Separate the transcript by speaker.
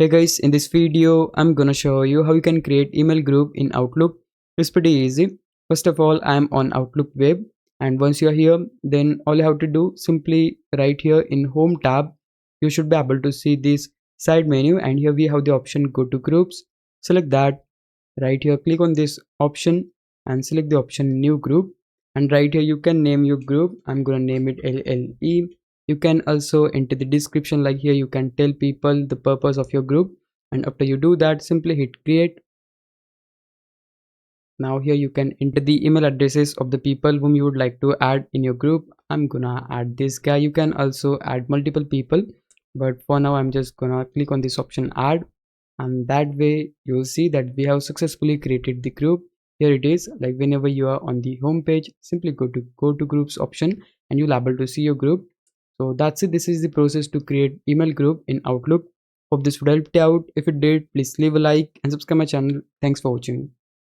Speaker 1: Hey guys, in this video, I'm gonna show you how you can create email group in Outlook. It's pretty easy. First of all, I'm on Outlook web, and once you're here, then all you have to do simply right here in Home tab, you should be able to see this side menu, and here we have the option Go to Groups. Select that. Right here, click on this option and select the option New Group. And right here, you can name your group. I'm gonna name it LLE. You can also enter the description, like here you can tell people the purpose of your group, and after you do that, simply hit create. Now here you can enter the email addresses of the people whom you would like to add in your group. I'm gonna add this guy. You can also add multiple people, but for now I'm just gonna click on this option add, and that way you'll see that we have successfully created the group. Here it is. Like whenever you are on the home page, simply go to groups option and you'll able to see your group. So that's it. This is the process to create email group in Outlook. Hope this would help you out. If it did, please leave a like and subscribe my channel. Thanks for watching.